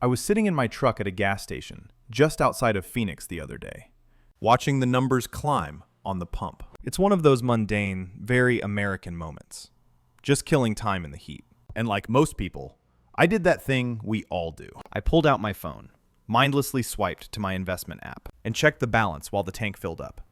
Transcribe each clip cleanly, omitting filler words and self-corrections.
I was sitting in my truck at a gas station just outside of Phoenix the other day, watching the numbers climb on the pump. It's one of those mundane, very American moments, just killing time in the heat. And like most people, I did that thing we all do. I pulled out my phone, mindlessly swiped to my investment app, and checked the balance while the tank filled up.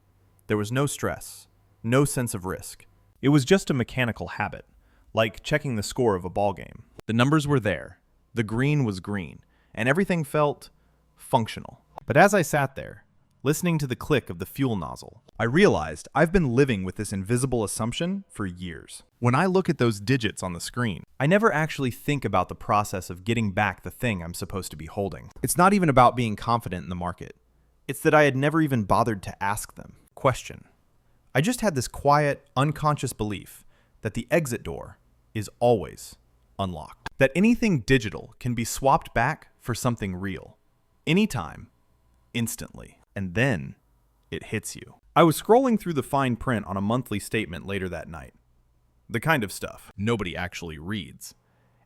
There was no stress, no sense of risk. It was just a mechanical habit, like checking the score of a ball game. The numbers were there, the green was green, and everything felt functional. But as I sat there, listening to the click of the fuel nozzle, I realized I've been living with this invisible assumption for years. When I look at those digits on the screen, I never actually think about the process of getting back the thing I'm supposed to be holding. It's not even about being confident in the market. It's that I had never even bothered to ask them. Question. I just had this quiet, unconscious belief that the exit door is always unlocked. That anything digital can be swapped back for something real. Anytime. Instantly. And then it hits you. I was scrolling through the fine print on a monthly statement later that night. The kind of stuff nobody actually reads.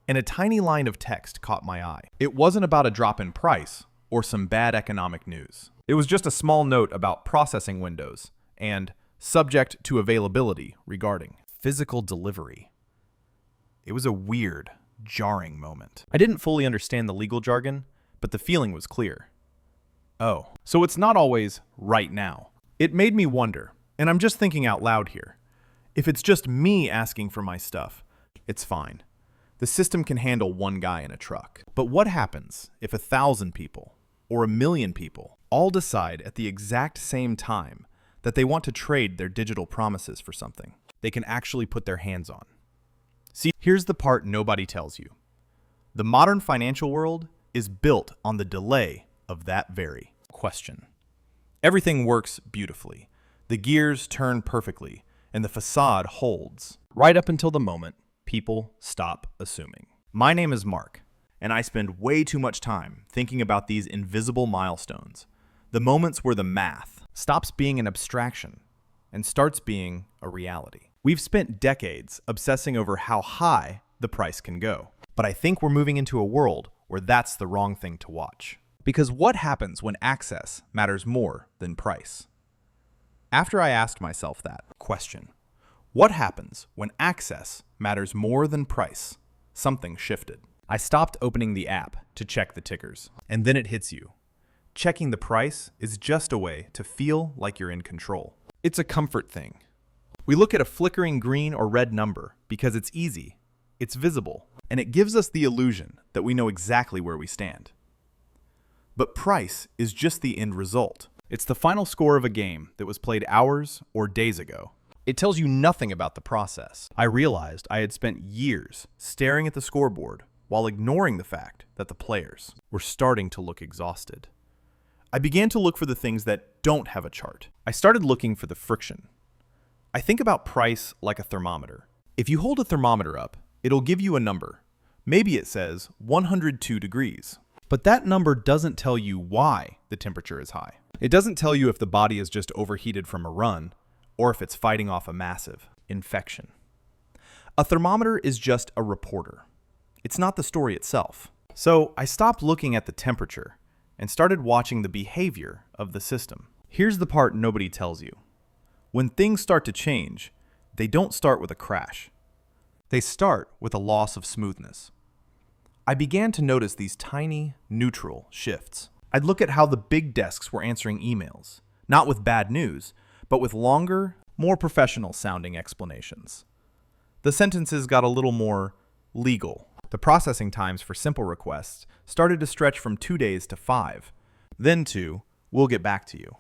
And a tiny line of text caught my eye. It wasn't about a drop in price or some bad economic news. It was just a small note about processing windows and subject to availability regarding physical delivery. It was a weird, jarring moment. I didn't fully understand the legal jargon, but the feeling was clear. Oh, so it's not always right now. It made me wonder, and I'm just thinking out loud here. If it's just me asking for my stuff, it's fine. The system can handle one guy in a truck. But what happens if 1,000 people or 1,000,000 people all decide at the exact same time that they want to trade their digital promises for something they can actually put their hands on? See, here's the part nobody tells you. The modern financial world is built on the delay of that very question. Everything works beautifully. The gears turn perfectly, and the facade holds, right up until the moment people stop assuming. My name is Mark, and I spend way too much time thinking about these invisible milestones, the moments where the math stops being an abstraction and starts being a reality. We've spent decades obsessing over how high the price can go, but I think we're moving into a world where that's the wrong thing to watch. Because what happens when access matters more than price? After I asked myself that question, what happens when access matters more than price? Something shifted. I stopped opening the app to check the tickers, and then it hits you. Checking the price is just a way to feel like you're in control. It's a comfort thing. We look at a flickering green or red number because it's easy, it's visible, and it gives us the illusion that we know exactly where we stand. But price is just the end result. It's the final score of a game that was played hours or days ago. It tells you nothing about the process. I realized I had spent years staring at the scoreboard while ignoring the fact that the players were starting to look exhausted. I began to look for the things that don't have a chart. I started looking for the friction. I think about price like a thermometer. If you hold a thermometer up, it'll give you a number. Maybe it says 102 degrees. But that number doesn't tell you why the temperature is high. It doesn't tell you if the body is just overheated from a run or if it's fighting off a massive infection. A thermometer is just a reporter. It's not the story itself. So I stopped looking at the temperature and started watching the behavior of the system. Here's the part nobody tells you. When things start to change, they don't start with a crash. They start with a loss of smoothness. I began to notice these tiny, neutral shifts. I'd look at how the big desks were answering emails, not with bad news, but with longer, more professional-sounding explanations. The sentences got a little more legal. The processing times for simple requests started to stretch from 2 days to 5, then to, "We'll get back to you."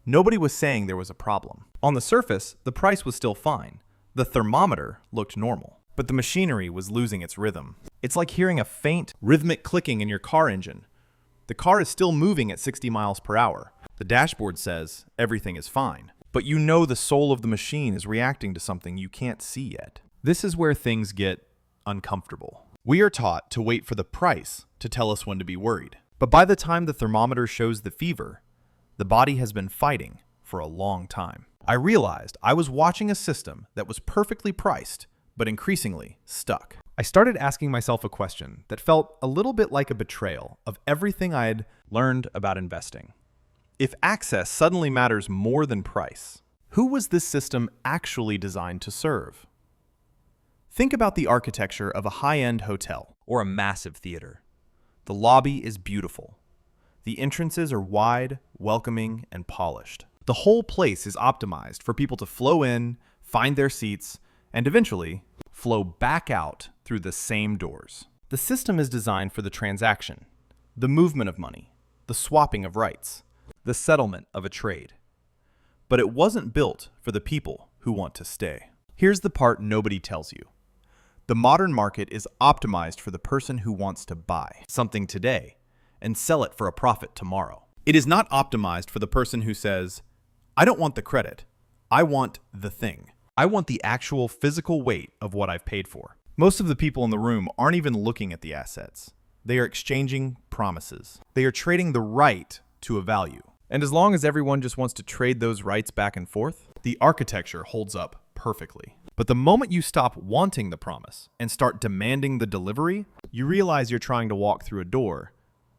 Nobody was saying there was a problem. On the surface, the price was still fine. The thermometer looked normal. But the machinery was losing its rhythm. It's like hearing a faint, rhythmic clicking in your car engine. The car is still moving at 60 miles per hour. The dashboard says everything is fine. But you know the soul of the machine is reacting to something you can't see yet. This is where things get uncomfortable. We are taught to wait for the price to tell us when to be worried. But by the time the thermometer shows the fever, the body has been fighting for a long time. I realized I was watching a system that was perfectly priced, but increasingly stuck. I started asking myself a question that felt a little bit like a betrayal of everything I had learned about investing. If access suddenly matters more than price, who was this system actually designed to serve? Think about the architecture of a high-end hotel or a massive theater. The lobby is beautiful. The entrances are wide, welcoming, and polished. The whole place is optimized for people to flow in, find their seats, and eventually flow back out through the same doors. The system is designed for the transaction, the movement of money, the swapping of rights, the settlement of a trade. But it wasn't built for the people who want to stay. Here's the part nobody tells you. The modern market is optimized for the person who wants to buy something today and sell it for a profit tomorrow. It is not optimized for the person who says, I don't want the credit. I want the thing. I want the actual physical weight of what I've paid for. Most of the people in the room aren't even looking at the assets. They are exchanging promises. They are trading the right to a value. And as long as everyone just wants to trade those rights back and forth, the architecture holds up perfectly. But the moment you stop wanting the promise and start demanding the delivery, you realize you're trying to walk through a door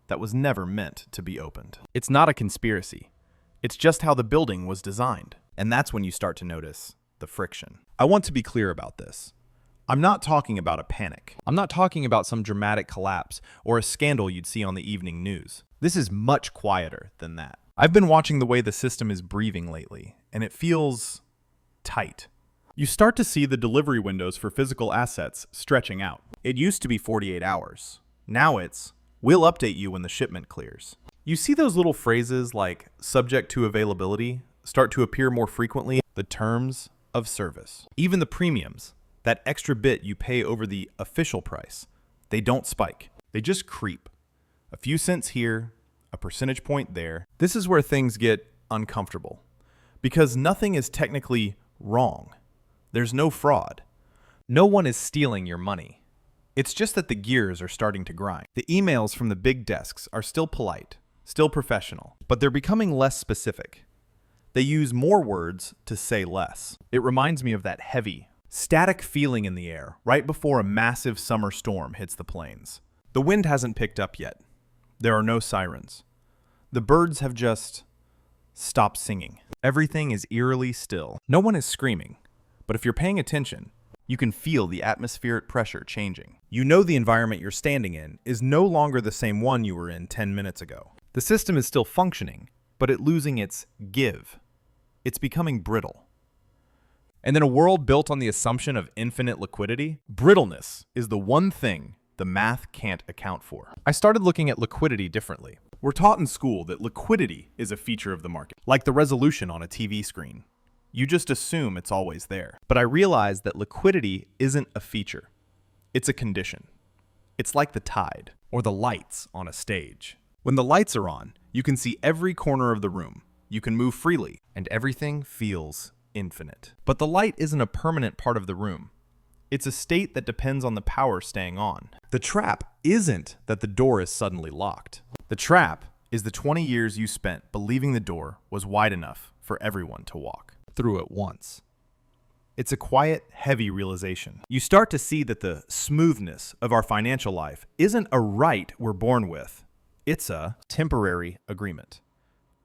that was never meant to be opened. It's not a conspiracy. It's just how the building was designed. And that's when you start to notice the friction. I want to be clear about this. I'm not talking about a panic. I'm not talking about some dramatic collapse or a scandal you'd see on the evening news. This is much quieter than that. I've been watching the way the system is breathing lately, and it feels tight. You start to see the delivery windows for physical assets stretching out. It used to be 48 hours. Now it's, we'll update you when the shipment clears. You see those little phrases like subject to availability start to appear more frequently. The terms of service. Even the premiums, that extra bit you pay over the official price, they don't spike. They just creep. A few cents here, a percentage point there. This is where things get uncomfortable because nothing is technically wrong. There's no fraud. No one is stealing your money. It's just that the gears are starting to grind. The emails from the big desks are still polite, still professional, but they're becoming less specific. They use more words to say less. It reminds me of that heavy, static feeling in the air right before a massive summer storm hits the plains. The wind hasn't picked up yet. There are no sirens. The birds have just stopped singing. Everything is eerily still. No one is screaming. But if you're paying attention, you can feel the atmospheric pressure changing. You know the environment you're standing in is no longer the same one you were in 10 minutes ago. The system is still functioning, but it's losing its give. It's becoming brittle. And in a world built on the assumption of infinite liquidity, brittleness is the one thing the math can't account for. I started looking at liquidity differently. We're taught in school that liquidity is a feature of the market, like the resolution on a TV screen. You just assume it's always there. But I realized that liquidity isn't a feature. It's a condition. It's like the tide or the lights on a stage. When the lights are on, you can see every corner of the room. You can move freely, and everything feels infinite. But the light isn't a permanent part of the room. It's a state that depends on the power staying on. The trap isn't that the door is suddenly locked. The trap is the 20 years you spent believing the door was wide enough for everyone to walk through it once. It's a quiet, heavy realization. You start to see that the smoothness of our financial life isn't a right we're born with. It's a temporary agreement.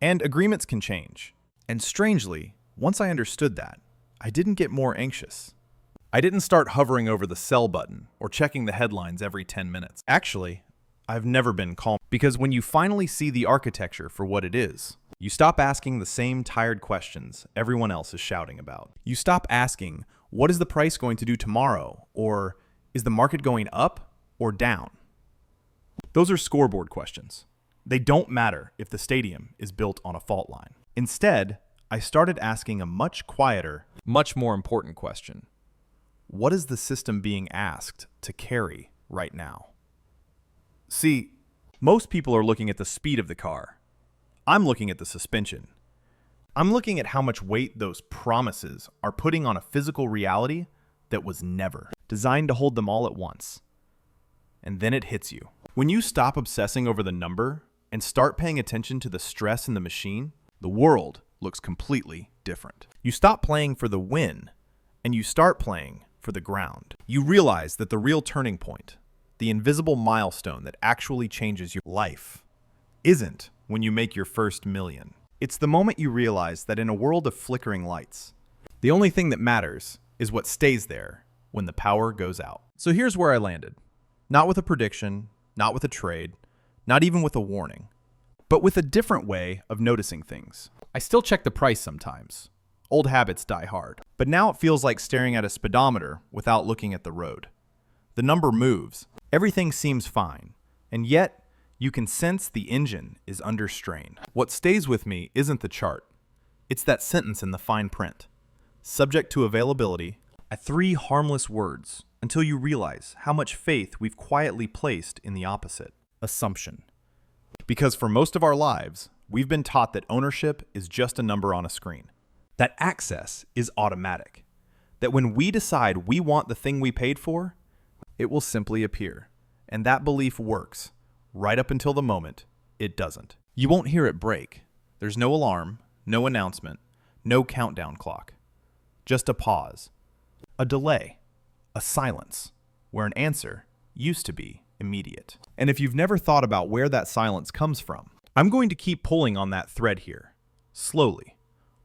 And agreements can change. And strangely, once I understood that, I didn't get more anxious. I didn't start hovering over the sell button or checking the headlines every 10 minutes. Actually, I've never been calm because when you finally see the architecture for what it is, you stop asking the same tired questions everyone else is shouting about. You stop asking, what is the price going to do tomorrow? Or is the market going up or down? Those are scoreboard questions. They don't matter if the stadium is built on a fault line. Instead, I started asking a much quieter, much more important question. What is the system being asked to carry right now? See, most people are looking at the speed of the car. I'm looking at the suspension. I'm looking at how much weight those promises are putting on a physical reality that was never designed to hold them all at once. And then it hits you. When you stop obsessing over the number and start paying attention to the stress in the machine, the world looks completely different. You stop playing for the win and you start playing for the ground. You realize that the real turning point, the invisible milestone that actually changes your life, isn't when you make your first million. It's the moment you realize that in a world of flickering lights, the only thing that matters is what stays there when the power goes out. So here's where I landed. Not with a prediction, not with a trade, not even with a warning, but with a different way of noticing things. I still check the price sometimes. Old habits die hard. But now it feels like staring at a speedometer without looking at the road. The number moves. Everything seems fine. And yet, you can sense the engine is under strain. What stays with me isn't the chart. It's that sentence in the fine print. Subject to availability, at 3 harmless words, until you realize how much faith we've quietly placed in the opposite. Assumption. Because for most of our lives, we've been taught that ownership is just a number on a screen. That access is automatic. That when we decide we want the thing we paid for, it will simply appear. And that belief works, right up until the moment it doesn't. You won't hear it break. There's no alarm, no announcement, no countdown clock. Just a pause, a delay, a silence, where an answer used to be immediate. And if you've never thought about where that silence comes from, I'm going to keep pulling on that thread here, slowly,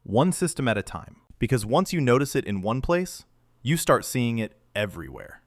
one system at a time. Because once you notice it in one place, you start seeing it everywhere.